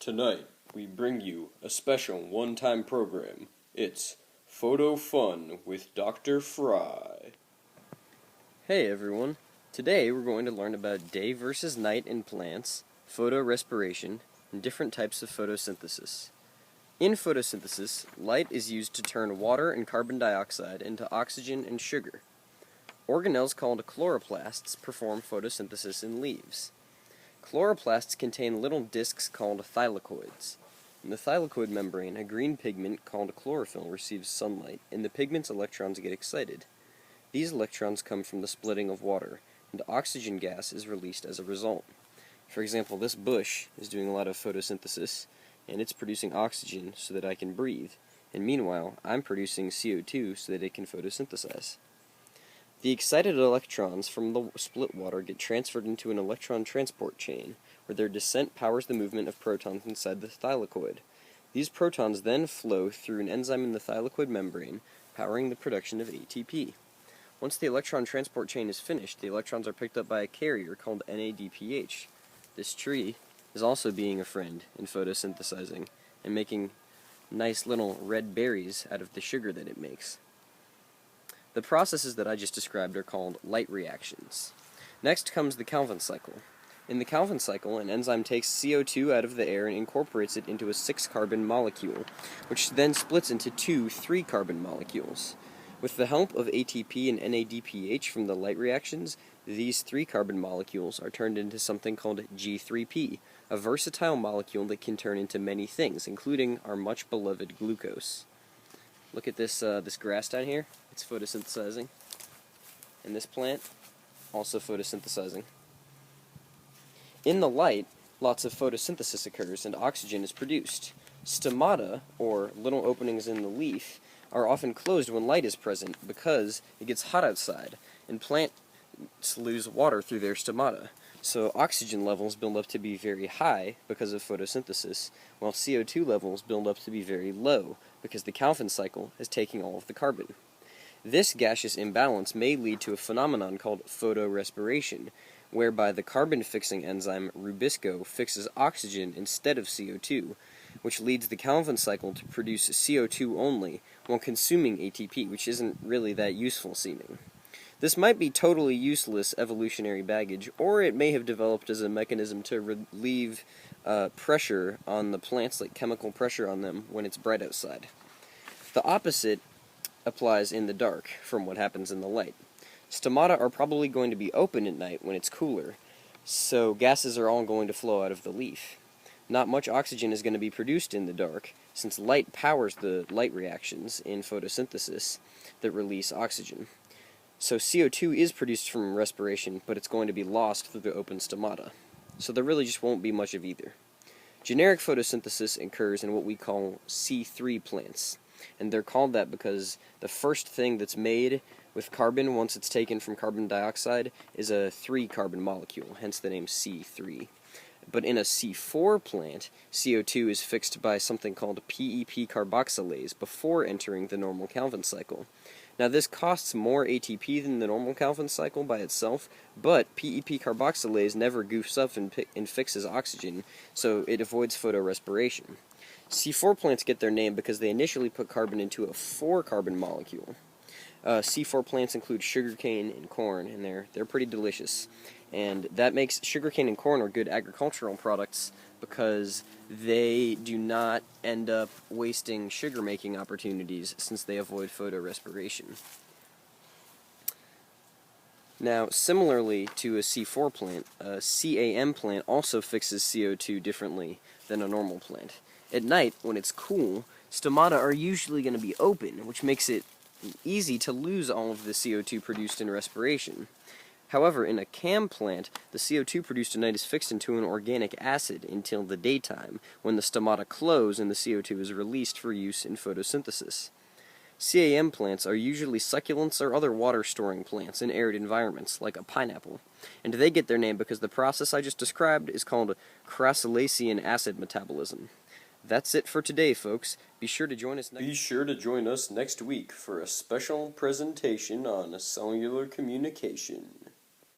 Tonight, we bring you a special one-time program. It's Photo Fun with Dr. Fry. Hey everyone, today we're going to learn about day versus night in plants, photorespiration, and different types of photosynthesis. In photosynthesis, light is used to turn water and carbon dioxide into oxygen and sugar. Organelles called chloroplasts perform photosynthesis in leaves. Chloroplasts contain little discs called thylakoids. In the thylakoid membrane, a green pigment called chlorophyll receives sunlight, and the pigment's electrons get excited. These electrons come from the splitting of water, and oxygen gas is released as a result. For example, this bush is doing a lot of photosynthesis, and it's producing oxygen so that I can breathe, and meanwhile, I'm producing CO2 so that it can photosynthesize. The excited electrons from the split water get transferred into an electron transport chain, where their descent powers the movement of protons inside the thylakoid. These protons then flow through an enzyme in the thylakoid membrane, powering the production of ATP. Once the electron transport chain is finished, the electrons are picked up by a carrier called NADPH. This tree is also being a friend in photosynthesizing and making nice little red berries out of the sugar that it makes. The processes that I just described are called light reactions. Next comes the Calvin cycle. In the Calvin cycle, an enzyme takes CO2 out of the air and incorporates it into a 6-carbon molecule, which then splits into two 3-carbon molecules. With the help of ATP and NADPH from the light reactions, these 3-carbon molecules are turned into something called G3P, a versatile molecule that can turn into many things, including our much beloved glucose. Look at this grass down here. It's photosynthesizing. And this plant, also photosynthesizing. In the light, lots of photosynthesis occurs and oxygen is produced. Stomata, or little openings in the leaf, are often closed when light is present because it gets hot outside, and plants lose water through their stomata. So oxygen levels build up to be very high because of photosynthesis, while CO2 levels build up to be very low because the Calvin cycle is taking all of the carbon. This gaseous imbalance may lead to a phenomenon called photorespiration, whereby the carbon-fixing enzyme rubisco fixes oxygen instead of CO2, which leads the Calvin cycle to produce CO2 only while consuming ATP, which isn't really that useful seeming. This might be totally useless evolutionary baggage, or it may have developed as a mechanism to relieve pressure on the plants, like chemical pressure on them when it's bright outside. The opposite applies in the dark from what happens in the light. Stomata are probably going to be open at night when it's cooler, so gases are all going to flow out of the leaf. Not much oxygen is going to be produced in the dark, since light powers the light reactions in photosynthesis that release oxygen. So CO2 is produced from respiration, but it's going to be lost through the open stomata. So there really just won't be much of either. Generic photosynthesis occurs in what we call C3 plants, and they're called that because the first thing that's made with carbon once it's taken from carbon dioxide is a 3-carbon molecule, hence the name C3. But in a C4 plant, CO2 is fixed by something called PEP carboxylase before entering the normal Calvin cycle. Now this costs more ATP than the normal Calvin cycle by itself, but PEP carboxylase never goofs up and fixes oxygen, so it avoids photorespiration. C4 plants get their name because they initially put carbon into a 4-carbon molecule. C4 plants include sugarcane and corn, and they're pretty delicious. And that makes sugarcane and corn are good agricultural products because they do not end up wasting sugar-making opportunities since they avoid photorespiration. Now, similarly to a C4 plant, a CAM plant also fixes CO2 differently than a normal plant. At night, when it's cool, stomata are usually going to be open, which makes it easy to lose all of the CO2 produced in respiration. However, in a CAM plant, the CO2 produced at night is fixed into an organic acid until the daytime, when the stomata close and the CO2 is released for use in photosynthesis. CAM plants are usually succulents or other water-storing plants in arid environments, like a pineapple, and they get their name because the process I just described is called crassulacean acid metabolism. That's it for today, folks. Be sure to join us next week for a special presentation on cellular communication.